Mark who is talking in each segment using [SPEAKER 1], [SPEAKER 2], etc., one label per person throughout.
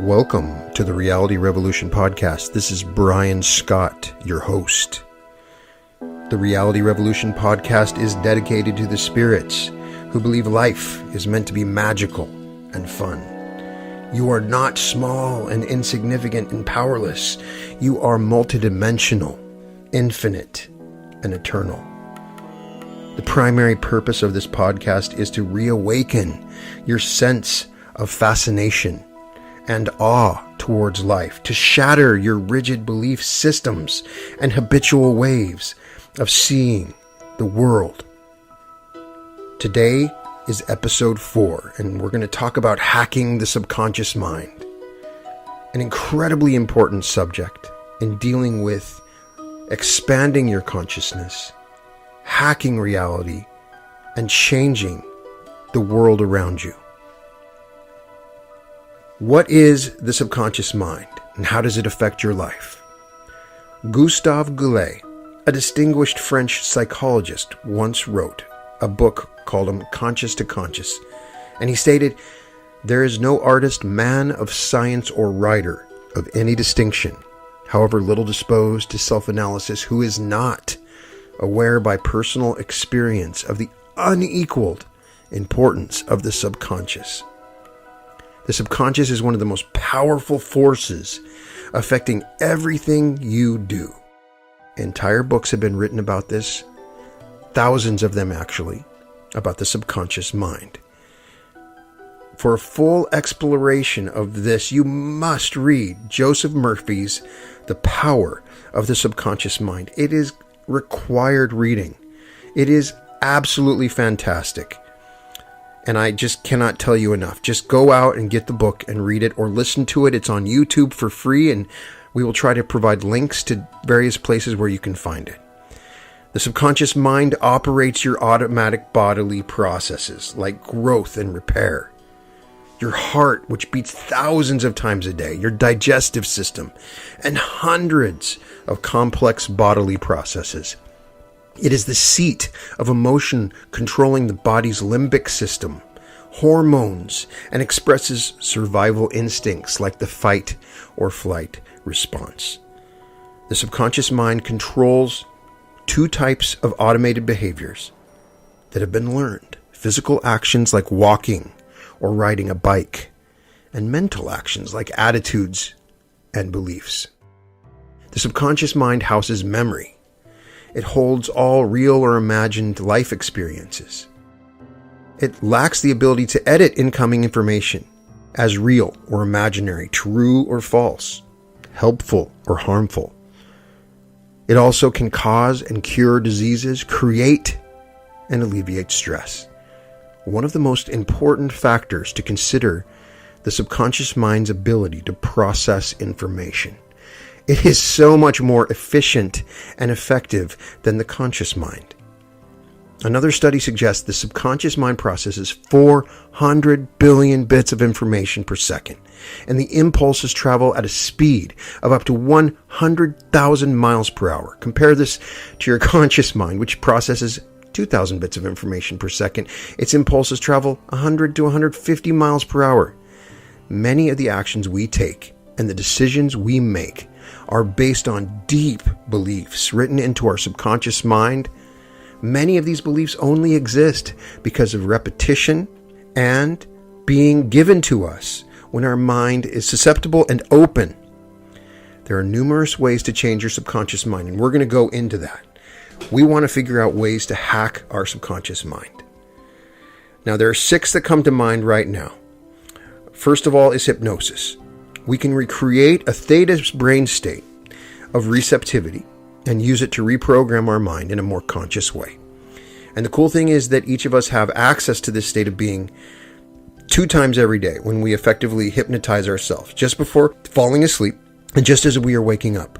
[SPEAKER 1] Welcome to the Reality Revolution podcast. This is Brian Scott, your host. The Reality Revolution podcast is dedicated to the spirits who believe life is meant to be magical and fun. You are not small and insignificant and powerless. You are multidimensional, infinite, and eternal. The primary purpose of this podcast is to reawaken your sense of fascination and awe towards life, to shatter your rigid belief systems and habitual ways of seeing the world. Today is episode 4, and we're going to talk about hacking the subconscious mind, an incredibly important subject in dealing with expanding your consciousness, hacking reality, and changing the world around you. What is the subconscious mind, and how does it affect your life? Gustave Gillet, a distinguished French psychologist, once wrote a book called Conscious to Conscious, and he stated, "There is no artist, man of science, or writer of any distinction, however little disposed to self-analysis, who is not aware by personal experience of the unequaled importance of the subconscious." The subconscious is one of the most powerful forces affecting everything you do. Entire books have been written about this, thousands of them actually, about the subconscious mind. For a full exploration of this, you must read Joseph Murphy's The Power of the Subconscious Mind. It is required reading. It is absolutely fantastic. And I just cannot tell you enough. Just go out and get the book and read it or listen to it. It's on YouTube for free, and we will try to provide links to various places where you can find it. The subconscious mind operates your automatic bodily processes like growth and repair, your heart, which beats thousands of times a day, your digestive system, and hundreds of complex bodily processes. It is the seat of emotion controlling the body's limbic system, hormones, and expresses survival instincts like the fight or flight response. The subconscious mind controls two types of automated behaviors that have been learned: physical actions like walking or riding a bike, and mental actions like attitudes and beliefs. The subconscious mind houses memory. It holds all real or imagined life experiences. It lacks the ability to edit incoming information as real or imaginary, true or false, helpful or harmful. It also can cause and cure diseases, create and alleviate stress. One of the most important factors to consider the subconscious mind's ability to process information. It is so much more efficient and effective than the conscious mind. Another study suggests the subconscious mind processes 400 billion bits of information per second, and the impulses travel at a speed of up to 100,000 miles per hour. Compare this to your conscious mind, which processes 2,000 bits of information per second. Its impulses travel 100 to 150 miles per hour. Many of the actions we take and the decisions we make are based on deep beliefs written into our subconscious mind. Many of these beliefs only exist because of repetition and being given to us when our mind is susceptible and open. There are numerous ways to change your subconscious mind, and we're going to go into that. We want to figure out ways to hack our subconscious mind. Now, there are 6 that come to mind right now. First of all is hypnosis. We can recreate a theta brain state of receptivity and use it to reprogram our mind in a more conscious way. And the cool thing is that each of us have access to this state of being 2 times every day when we effectively hypnotize ourselves, just before falling asleep and just as we are waking up.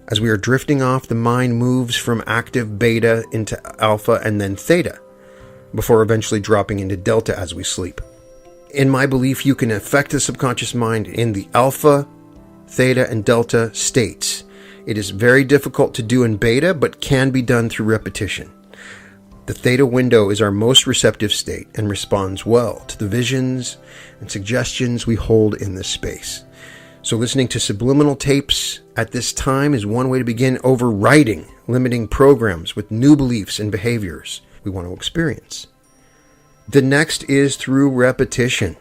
[SPEAKER 1] As we are drifting off, the mind moves from active beta into alpha and then theta, before eventually dropping into delta as we sleep. In my belief, you can affect the subconscious mind in the alpha, theta, and delta states. It is very difficult to do in beta, but can be done through repetition. The theta window is our most receptive state and responds well to the visions and suggestions we hold in this space. So listening to subliminal tapes at this time is one way to begin overriding limiting programs with new beliefs and behaviors we want to experience. The next is through repetition.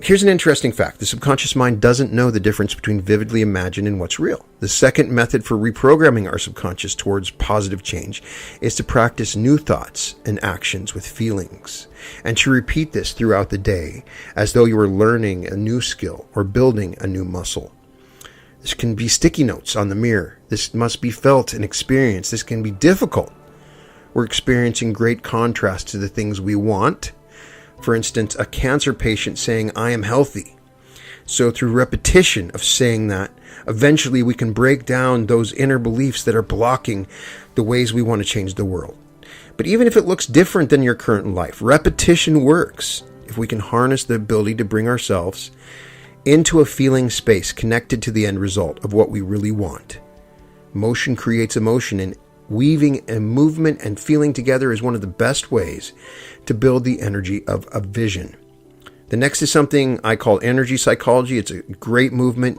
[SPEAKER 1] Here's an interesting fact. The subconscious mind doesn't know the difference between vividly imagined and what's real. The second method for reprogramming our subconscious towards positive change is to practice new thoughts and actions with feelings, and to repeat this throughout the day as though you were learning a new skill or building a new muscle. This can be sticky notes on the mirror. This must be felt and experienced. This can be difficult. We're experiencing great contrast to the things we want. For instance, a cancer patient saying, "I am healthy." So through repetition of saying that, eventually we can break down those inner beliefs that are blocking the ways we want to change the world. But even if it looks different than your current life, repetition works. If we can harness the ability to bring ourselves into a feeling space connected to the end result of what we really want. Motion creates emotion, and weaving a movement and feeling together is one of the best ways to build the energy of a vision. The next is something I call energy psychology. It's a great movement.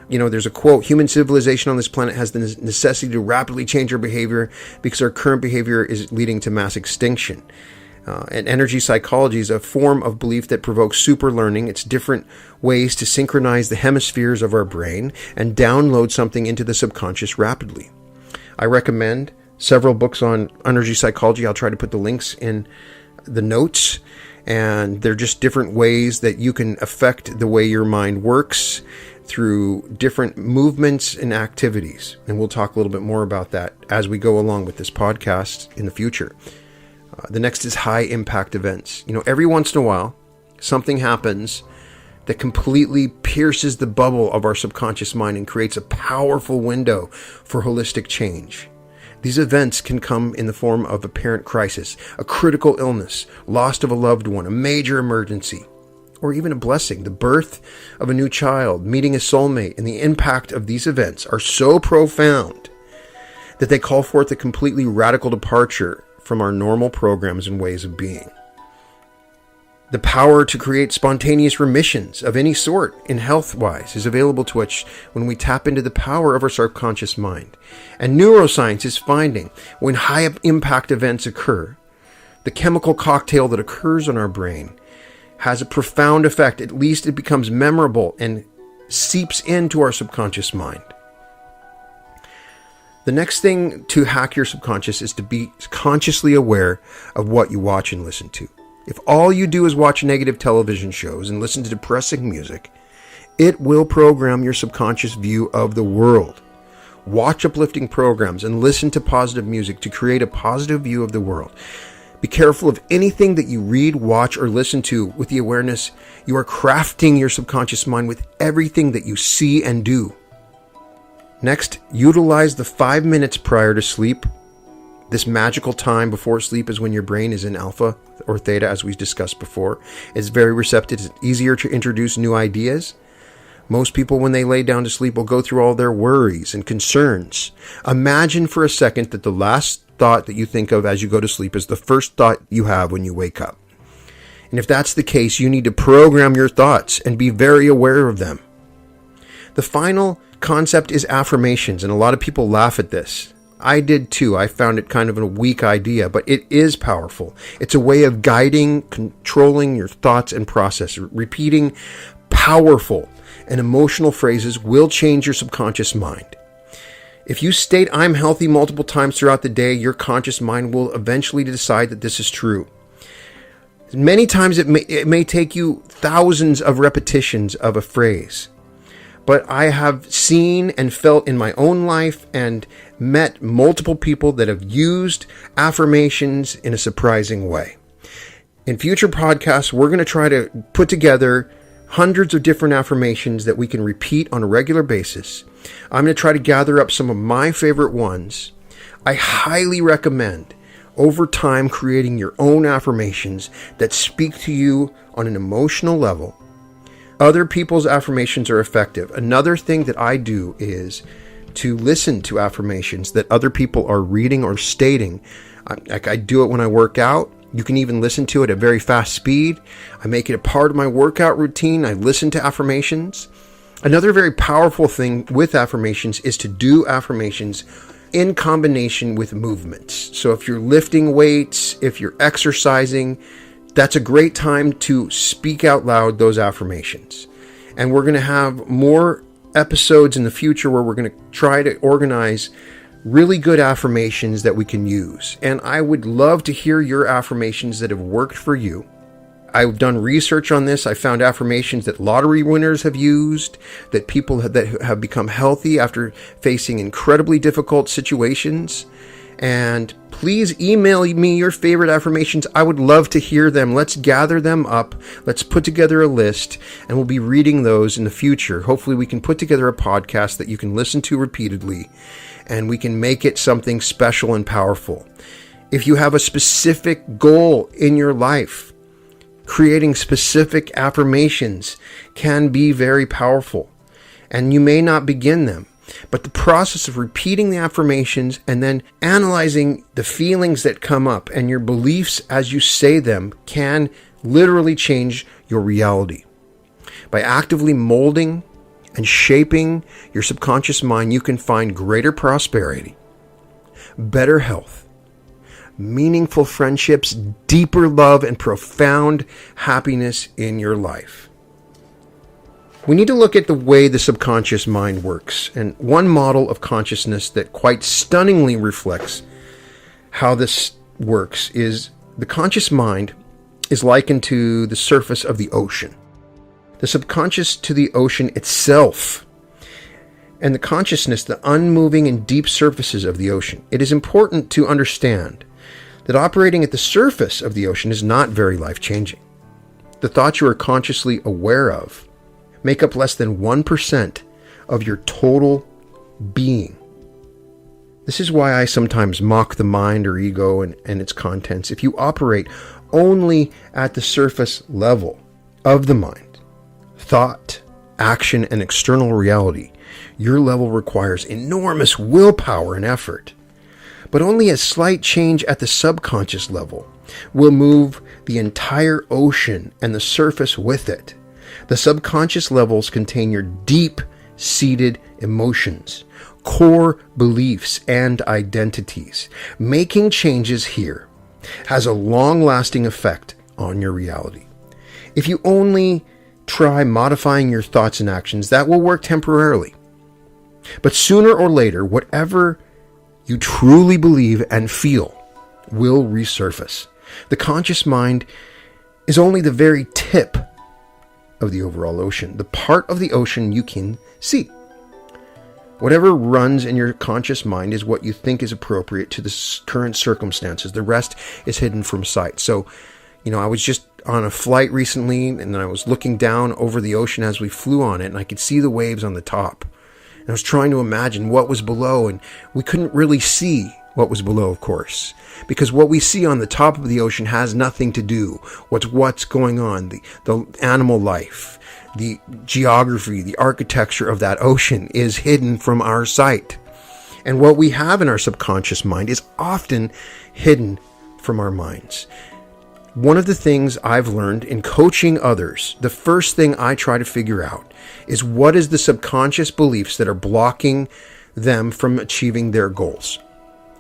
[SPEAKER 1] There's a quote, "Human civilization on this planet has the necessity to rapidly change our behavior because our current behavior is leading to mass extinction." And energy psychology is a form of belief that provokes super learning. It's different ways to synchronize the hemispheres of our brain and download something into the subconscious rapidly. I recommend several books on energy psychology. I'll try to put the links in the notes, and they're just different ways that you can affect the way your mind works through different movements and activities. And we'll talk a little bit more about that as we go along with this podcast in the future. The next is high impact events. Every once in a while, something happens that completely pierces the bubble of our subconscious mind and creates a powerful window for holistic change. These events can come in the form of a parent crisis, a critical illness, loss of a loved one, a major emergency, or even a blessing, the birth of a new child, meeting a soulmate. And the impact of these events are so profound that they call forth a completely radical departure from our normal programs and ways of being. The power to create spontaneous remissions of any sort in health-wise is available to us when we tap into the power of our subconscious mind. And neuroscience is finding when high-impact events occur, the chemical cocktail that occurs in our brain has a profound effect. At least it becomes memorable and seeps into our subconscious mind. The next thing to hack your subconscious is to be consciously aware of what you watch and listen to. If all you do is watch negative television shows and listen to depressing music, it will program your subconscious view of the world. Watch uplifting programs and listen to positive music to create a positive view of the world. Be careful of anything that you read, watch, or listen to with the awareness you are crafting your subconscious mind with everything that you see and do. Next, utilize the 5 minutes prior to sleep. This magical time before sleep is when your brain is in alpha or theta, as we discussed before. It's very receptive. It's easier to introduce new ideas. Most people, when they lay down to sleep, will go through all their worries and concerns. Imagine for a second that the last thought that you think of as you go to sleep is the first thought you have when you wake up. And if that's the case, you need to program your thoughts and be very aware of them. The final concept is affirmations, and a lot of people laugh at this. I did too. I found it kind of a weak idea, but it is powerful. It's a way of guiding, controlling your thoughts and process. Repeating powerful and emotional phrases will change your subconscious mind. If you state "I'm healthy" multiple times throughout the day, your conscious mind will eventually decide that this is true. Many times it may take you thousands of repetitions of a phrase. But I have seen and felt in my own life and met multiple people that have used affirmations in a surprising way. In future podcasts, we're going to try to put together hundreds of different affirmations that we can repeat on a regular basis. I'm going to try to gather up some of my favorite ones. I highly recommend over time creating your own affirmations that speak to you on an emotional level. Other people's affirmations are effective. Another thing that I do is to listen to affirmations that other people are reading or stating I do it when I work out. You can even listen to it at very fast speed. I make it a part of my workout routine. I listen to affirmations. Another very powerful thing with affirmations is to do affirmations in combination with movements. So if you're lifting weights, if you're exercising, that's a great time to speak out loud those affirmations. And we're going to have more episodes in the future where we're going to try to organize really good affirmations that we can use. And I would love to hear your affirmations that have worked for you. I've done research on this. I found affirmations that lottery winners have used, that people that have become healthy after facing incredibly difficult situations. And please email me your favorite affirmations. I would love to hear them. Let's gather them up. Let's put together a list, and we'll be reading those in the future. Hopefully we can put together a podcast that you can listen to repeatedly, and we can make it something special and powerful. If you have a specific goal in your life, creating specific affirmations can be very powerful, and you may not begin them. But the process of repeating the affirmations and then analyzing the feelings that come up and your beliefs as you say them can literally change your reality. By actively molding and shaping your subconscious mind, you can find greater prosperity, better health, meaningful friendships, deeper love, and profound happiness in your life. We need to look at the way the subconscious mind works, and one model of consciousness that quite stunningly reflects how this works is the conscious mind is likened to the surface of the ocean, the subconscious to the ocean itself, and the consciousness the unmoving and deep surfaces of the ocean. It is important to understand that operating at the surface of the ocean is not very life-changing. The thoughts you are consciously aware of make up less than 1% of your total being. This is why I sometimes mock the mind or ego and its contents. If you operate only at the surface level of the mind, thought, action, and external reality, your level requires enormous willpower and effort. But only a slight change at the subconscious level will move the entire ocean and the surface with it. The subconscious levels contain your deep-seated emotions, core beliefs, and identities. Making changes here has a long-lasting effect on your reality. If you only try modifying your thoughts and actions, that will work temporarily. But sooner or later, whatever you truly believe and feel will resurface. The conscious mind is only the very tip of the overall ocean, the part of the ocean you can see. Whatever runs in your conscious mind is what you think is appropriate to the current circumstances. The rest is hidden from sight. So, I was just on a flight recently, and I was looking down over the ocean as we flew on it, and I could see the waves on the top. And I was trying to imagine what was below, and we couldn't really see what was below, of course, because what we see on the top of the ocean has nothing to do with what's going on, the animal life, the geography, the architecture of that ocean is hidden from our sight. And what we have in our subconscious mind is often hidden from our minds. One of the things I've learned in coaching others, the first thing I try to figure out is what is the subconscious beliefs that are blocking them from achieving their goals.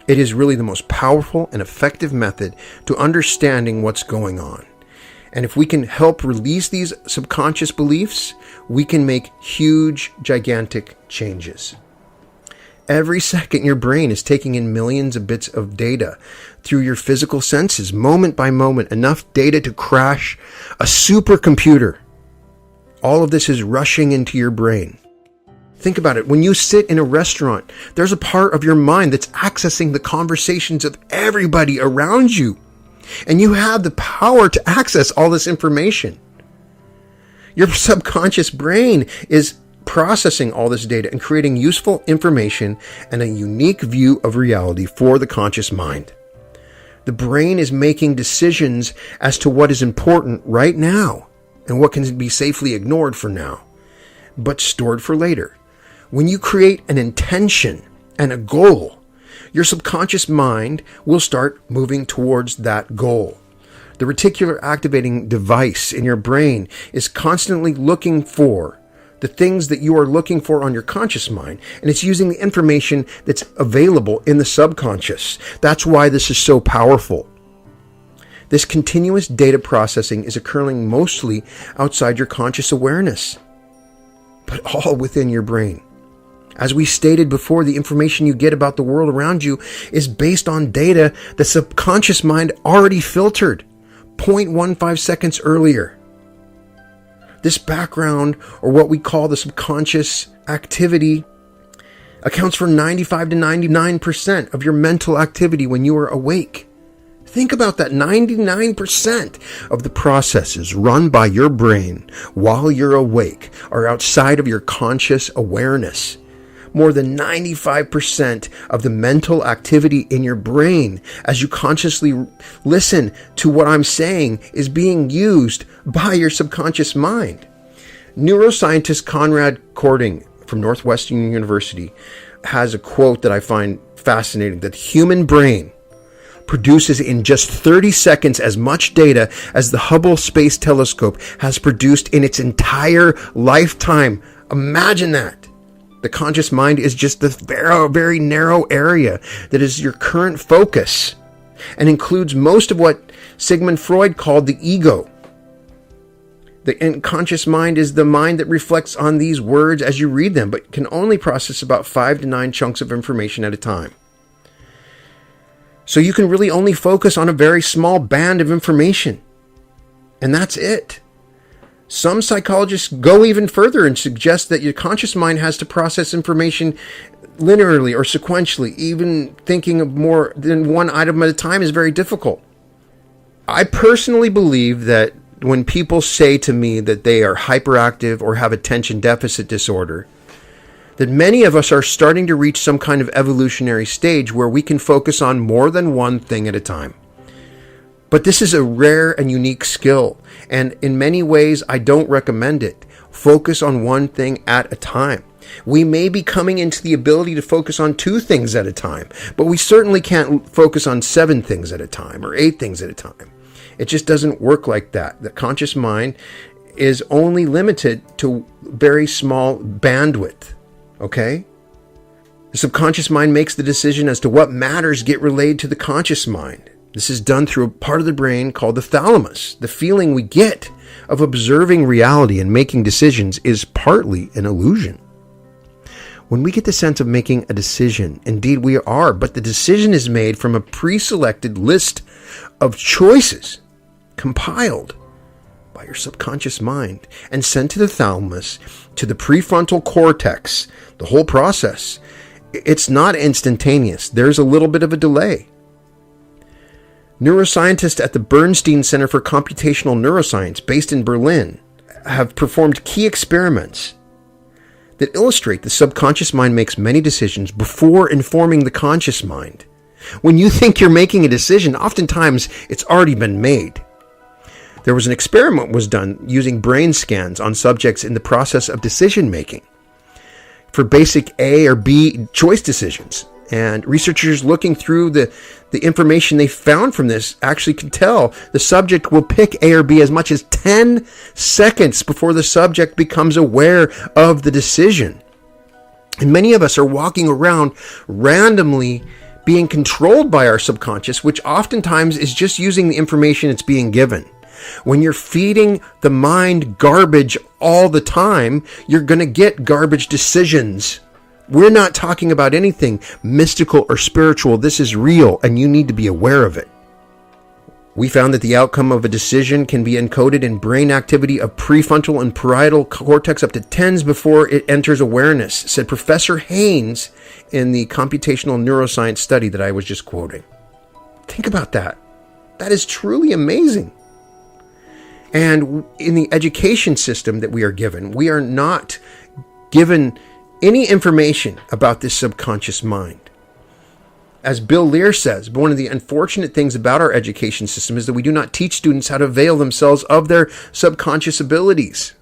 [SPEAKER 1] It is really the most powerful and effective method to understanding what's going on. And if we can help release these subconscious beliefs, we can make huge, gigantic changes. Every second, your brain is taking in millions of bits of data through your physical senses, moment by moment, enough data to crash a supercomputer. All of this is rushing into your brain. Think about it. When you sit in a restaurant, there's a part of your mind that's accessing the conversations of everybody around you. And you have the power to access all this information. Your subconscious brain is processing all this data and creating useful information and a unique view of reality for the conscious mind. The brain is making decisions as to what is important right now and what can be safely ignored for now, but stored for later. When you create an intention and a goal, your subconscious mind will start moving towards that goal. The reticular activating device in your brain is constantly looking for the things that you are looking for on your conscious mind, and it's using the information that's available in the subconscious. That's why this is so powerful. This continuous data processing is occurring mostly outside your conscious awareness, but all within your brain. As we stated before, the information you get about the world around you is based on data the subconscious mind already filtered 0.15 seconds earlier. This background, or what we call the subconscious activity, accounts for 95 to 99% of your mental activity when you are awake. Think about that. 99% of the processes run by your brain while you're awake are outside of your conscious awareness. More than 95% of the mental activity in your brain, as you consciously listen to what I'm saying, is being used by your subconscious mind. Neuroscientist Conrad Cording from Northwestern University has a quote that I find fascinating, that human brain produces in just 30 seconds as much data as the Hubble Space Telescope has produced in its entire lifetime. Imagine that. The conscious mind is just the very, very narrow area that is your current focus and includes most of what Sigmund Freud called the ego. The unconscious mind is the mind that reflects on these words as you read them, but can only process about 5 to 9 chunks of information at a time. So you can really only focus on a very small band of information. And that's it. Some psychologists go even further and suggest that your conscious mind has to process information linearly or sequentially. Even thinking of more than one item at a time is very difficult. I personally believe that when people say to me that they are hyperactive or have attention deficit disorder, that many of us are starting to reach some kind of evolutionary stage where we can focus on more than one thing at a time. But this is a rare and unique skill, and in many ways, I don't recommend it. Focus on one thing at a time. We may be coming into the ability to focus on 2 things at a time, but we certainly can't focus on 7 things at a time or 8 things at a time. It just doesn't work like that. The conscious mind is only limited to very small bandwidth, okay? The subconscious mind makes the decision as to what matters get relayed to the conscious mind. This is done through a part of the brain called the thalamus. The feeling we get of observing reality and making decisions is partly an illusion. When we get the sense of making a decision, indeed we are, but the decision is made from a pre-selected list of choices compiled by your subconscious mind and sent to the thalamus, to the prefrontal cortex. The whole process, it's not instantaneous. There's a little bit of a delay. Neuroscientists at the Bernstein Center for Computational Neuroscience, based in Berlin, have performed key experiments that illustrate the subconscious mind makes many decisions before informing the conscious mind. When you think you're making a decision, oftentimes it's already been made. There was an experiment was done using brain scans on subjects in the process of decision making for basic A or B choice decisions. And researchers looking through the information they found from this actually could tell the subject will pick A or B as much as 10 seconds before the subject becomes aware of the decision. And many of us are walking around randomly being controlled by our subconscious, which oftentimes is just using the information it's being given. When you're feeding the mind garbage all the time, you're going to get garbage decisions. We're not talking about anything mystical or spiritual. This is real, and you need to be aware of it. We found that the outcome of a decision can be encoded in brain activity of prefrontal and parietal cortex up to tens before it enters awareness, said Professor Haynes in the computational neuroscience study that I was just quoting. Think about that. That is truly amazing. And in the education system that we are given, we are not given any information about this subconscious mind. As Bill Lear says, one of the unfortunate things about our education system is that we do not teach students how to avail themselves of their subconscious abilities.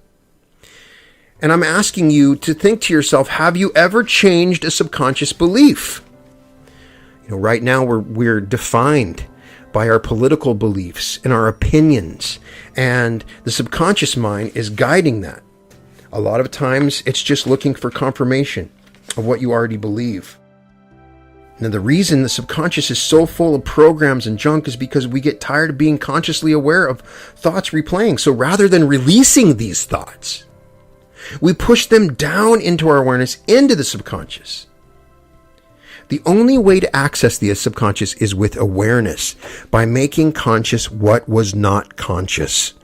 [SPEAKER 1] And I'm asking you to think to yourself, have you ever changed a subconscious belief? Right now we're defined by our political beliefs and our opinions, and the subconscious mind is guiding that. A lot of times it's just looking for confirmation of what you already believe. Now, the reason the subconscious is so full of programs and junk is because we get tired of being consciously aware of thoughts replaying. So rather than releasing these thoughts, we push them down into our awareness, into the subconscious. The only way to access the subconscious is with awareness, by making conscious what was not conscious.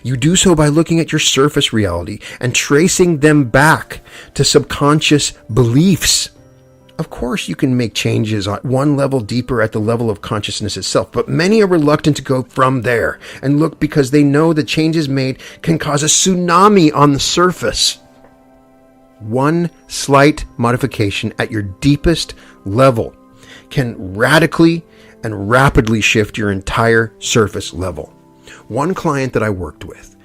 [SPEAKER 1] You do so by looking at your surface reality and tracing them back to subconscious beliefs. Of course, you can make changes on one level deeper at the level of consciousness itself, but many are reluctant to go from there and look because they know the changes made can cause a tsunami on the surface. One slight modification at your deepest level can radically and rapidly shift your entire surface level. One client that I worked with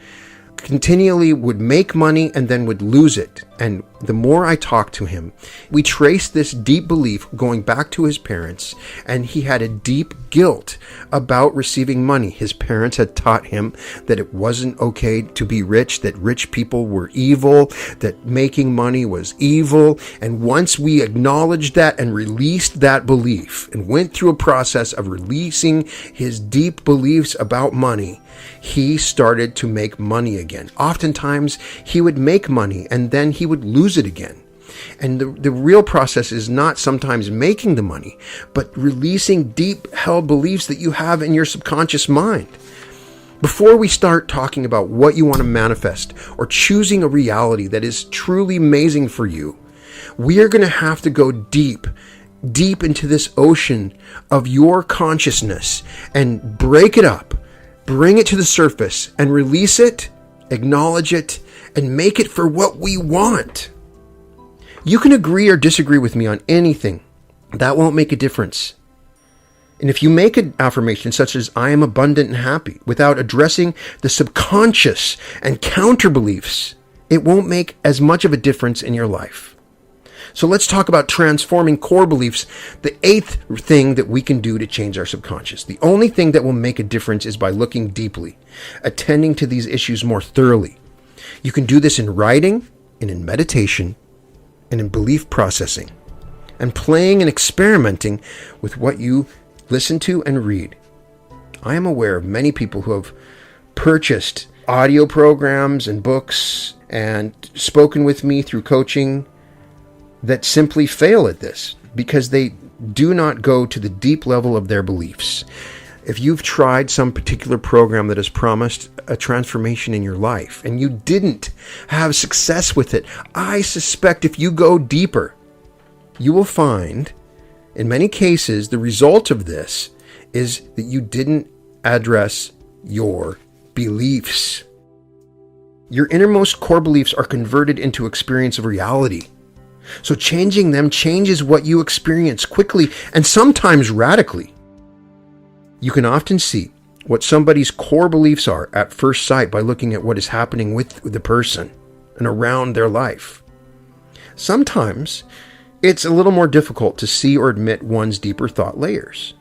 [SPEAKER 1] continually would make money and then would lose it. And the more I talked to him, we traced this deep belief going back to his parents, and he had a deep guilt about receiving money. His parents had taught him that it wasn't okay to be rich, that rich people were evil, that making money was evil. And once we acknowledged that and released that belief and went through a process of releasing his deep beliefs about money, he started to make money again. Oftentimes, he would make money and then he would lose it again. And the real process is not sometimes making the money, but releasing deep held beliefs that you have in your subconscious mind. Before we start talking about what you want to manifest or choosing a reality that is truly amazing for you, we are going to have to go deep into this ocean of your consciousness and break it up. Bring it to the surface and release it, acknowledge it, and make it for what we want. You can agree or disagree with me on anything. That won't make a difference. And if you make an affirmation such as, I am abundant and happy, without addressing the subconscious and counter beliefs, it won't make as much of a difference in your life. So let's talk about transforming core beliefs, the eighth thing that we can do to change our subconscious. The only thing that will make a difference is by looking deeply, attending to these issues more thoroughly. You can do this in writing, and in meditation, and in belief processing, and playing and experimenting with what you listen to and read. I am aware of many people who have purchased audio programs and books and spoken with me through coaching that simply fail at this because they do not go to the deep level of their beliefs. If you've tried some particular program that has promised a transformation in your life and you didn't have success with it, I suspect if you go deeper, you will find, in many cases, the result of this is that you didn't address your beliefs. Your innermost core beliefs are converted into experience of reality. So changing them changes what you experience quickly and sometimes radically. You can often see what somebody's core beliefs are at first sight by looking at what is happening with the person and around their life. Sometimes it's a little more difficult to see or admit one's deeper thought layers.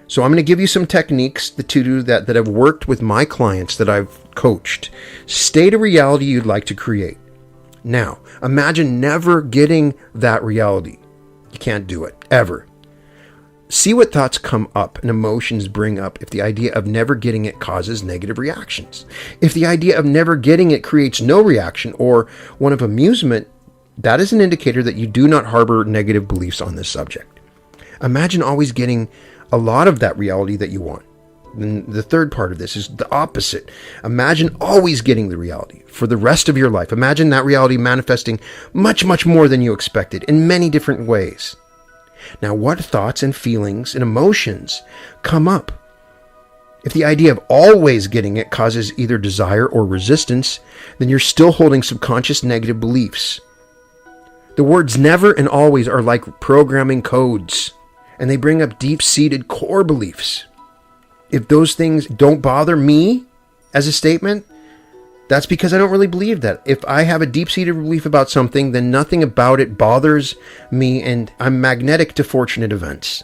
[SPEAKER 1] So I'm going to give you some techniques to do that have worked with my clients that I've coached. State a reality you'd like to create. Now, imagine never getting that reality. You can't do it, ever. See what thoughts come up and emotions bring up if the idea of never getting it causes negative reactions. If the idea of never getting it creates no reaction or one of amusement, that is an indicator that you do not harbor negative beliefs on this subject. Imagine always getting a lot of that reality that you want. And the third part of this is the opposite. Imagine always getting the reality for the rest of your life. Imagine that reality manifesting much, much more than you expected in many different ways. Now, what thoughts and feelings and emotions come up? If the idea of always getting it causes either desire or resistance, then you're still holding subconscious negative beliefs. The words never and always are like programming codes, and they bring up deep-seated core beliefs. If those things don't bother me as a statement, That's because I don't really believe that. If I have a deep-seated belief about something, then nothing about it bothers me, and I'm magnetic to fortunate events.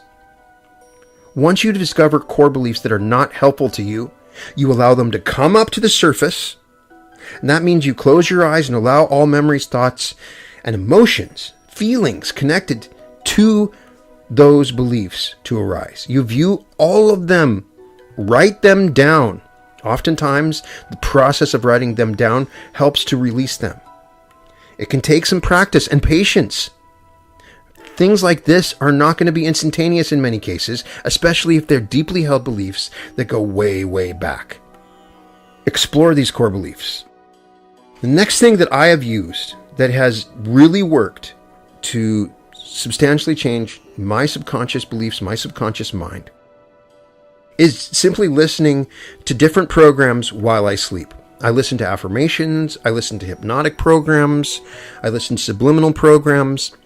[SPEAKER 1] Once you discover core beliefs that are not helpful to you, you allow them to come up to the surface, and that means you close your eyes and allow all memories, thoughts, and emotions, feelings connected to those beliefs to arise. You view all of them, write them down. Oftentimes, the process of writing them down helps to release them. It can take some practice and patience. Things like this are not going to be instantaneous in many cases, especially if they're deeply held beliefs that go way, way back. Explore these core beliefs. The next thing that I have used that has really worked to substantially change my subconscious beliefs, my subconscious mind, is simply listening to different programs while I sleep. I listen to affirmations, I listen to hypnotic programs, I listen to subliminal programs.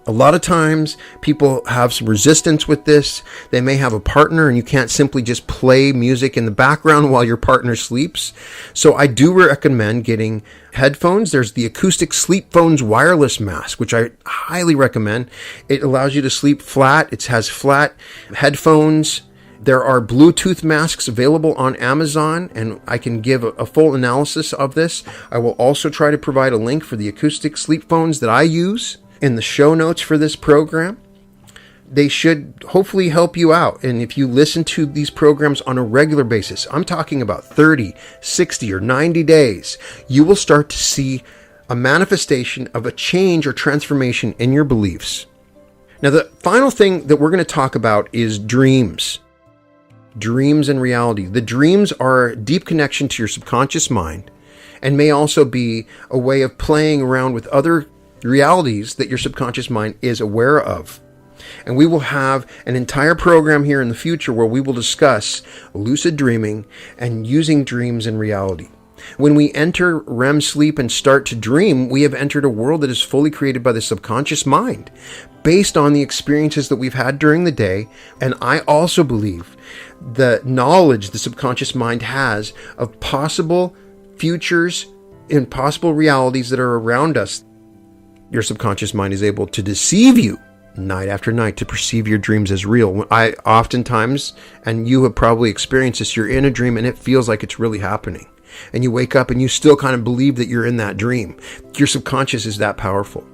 [SPEAKER 1] A lot of times people have some resistance with this. They may have a partner and you can't simply just play music in the background while your partner sleeps. So I do recommend getting headphones. There's the Acoustic Sleep Phones wireless mask, which I highly recommend. It allows you to sleep flat. It has flat headphones. There are Bluetooth masks available on Amazon, and I can give a full analysis of this. I will also try to provide a link for the acoustic sleep phones that I use in the show notes for this program. They should hopefully help you out. And if you listen to these programs on a regular basis, I'm talking about 30, 60, or 90 days, you will start to see a manifestation of a change or transformation in your beliefs. Now, the final thing that we're going to talk about is dreams. Dreams and reality. The dreams are a deep connection to your subconscious mind and may also be a way of playing around with other realities that your subconscious mind is aware of. And we will have an entire program here in the future where we will discuss lucid dreaming and using dreams in reality. When we enter REM sleep and start to dream, we have entered a world that is fully created by the subconscious mind based on the experiences that we've had during the day. And I also believe the knowledge the subconscious mind has of possible futures and possible realities that are around us. Your subconscious mind is able to deceive you night after night to perceive your dreams as real. I oftentimes, and you have probably experienced this, you're in a dream and it feels like it's really happening. And you wake up and you still kind of believe that you're in that dream. Your subconscious is that powerful.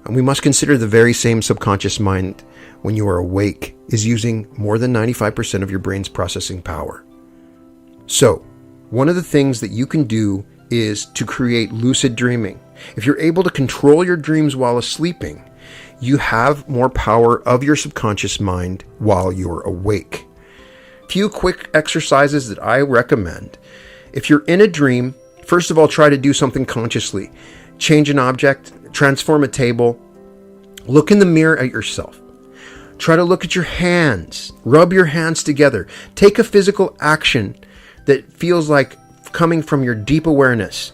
[SPEAKER 1] And we must consider the very same subconscious mind when you are awake is using more than 95% of your brain's processing power. So, one of the things that you can do is to create lucid dreaming. If you're able to control your dreams while sleeping, you have more power of your subconscious mind while you're awake. Few quick exercises that I recommend. If you're in a dream, first of all, try to do something consciously. Change an object, transform a table, look in the mirror at yourself. Try to look at your hands, rub your hands together. Take a physical action that feels like coming from your deep awareness.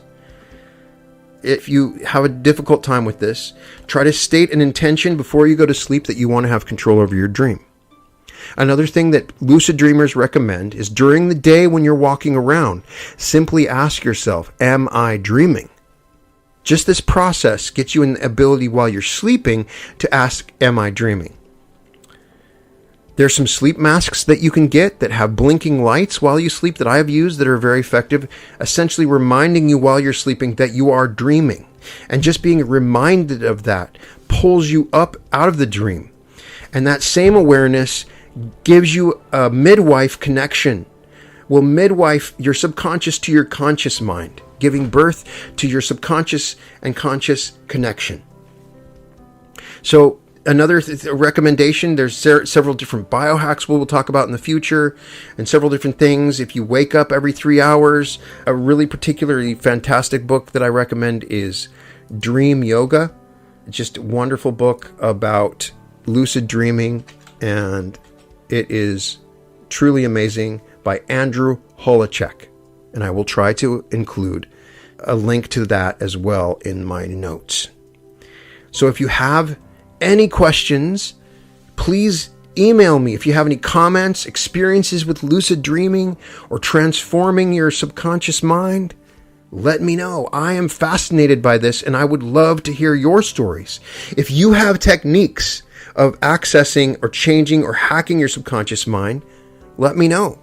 [SPEAKER 1] If you have a difficult time with this, try to state an intention before you go to sleep that you want to have control over your dream. Another thing that lucid dreamers recommend is during the day when you're walking around, simply ask yourself, am I dreaming? Just this process gets you an ability while you're sleeping to ask, am I dreaming? There's some sleep masks that you can get that have blinking lights while you sleep that I have used that are very effective, essentially reminding you while you're sleeping that you are dreaming. And just being reminded of that pulls you up out of the dream. And that same awareness gives you a midwife connection. Will midwife your subconscious to your conscious mind, giving birth to your subconscious and conscious connection. So another recommendation, there's several different biohacks we'll talk about in the future and several different things. If you wake up every 3 hours, a really particularly fantastic book that I recommend is Dream Yoga. It's just a wonderful book about lucid dreaming, and it is truly amazing, by Andrew Holacek. And I will try to include a link to that as well in my notes. So if you have any questions, please email me. If you have any comments, experiences with lucid dreaming, or transforming your subconscious mind, Let me know. I am fascinated by this, and I would love to hear your stories. If you have techniques of accessing or changing or hacking your subconscious mind, let me know.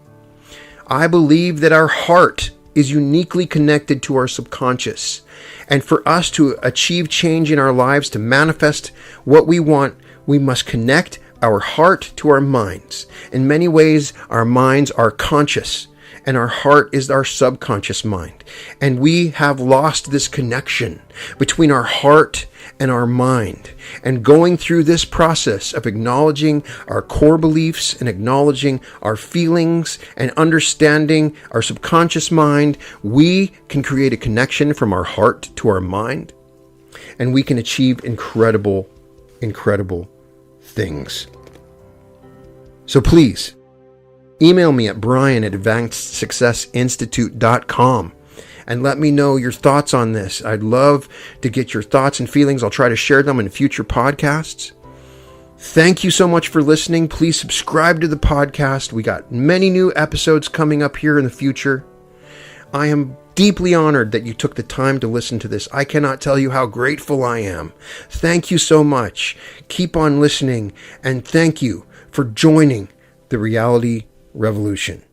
[SPEAKER 1] I believe that our heart is uniquely connected to our subconscious. And for us to achieve change in our lives, to manifest what we want, we must connect our heart to our minds. In many ways, our minds are conscious, and our heart is our subconscious mind. And we have lost this connection between our heart and our mind. And going through this process of acknowledging our core beliefs and acknowledging our feelings and understanding our subconscious mind, we can create a connection from our heart to our mind. And we can achieve incredible, incredible things. So please, email me at brian@advancedsuccessinstitute.com and let me know your thoughts on this. I'd love to get your thoughts and feelings. I'll try to share them in future podcasts. Thank you so much for listening. Please subscribe to the podcast. We got many new episodes coming up here in the future. I am deeply honored that you took the time to listen to this. I cannot tell you how grateful I am. Thank you so much. Keep on listening, and thank you for joining the Reality Revolution.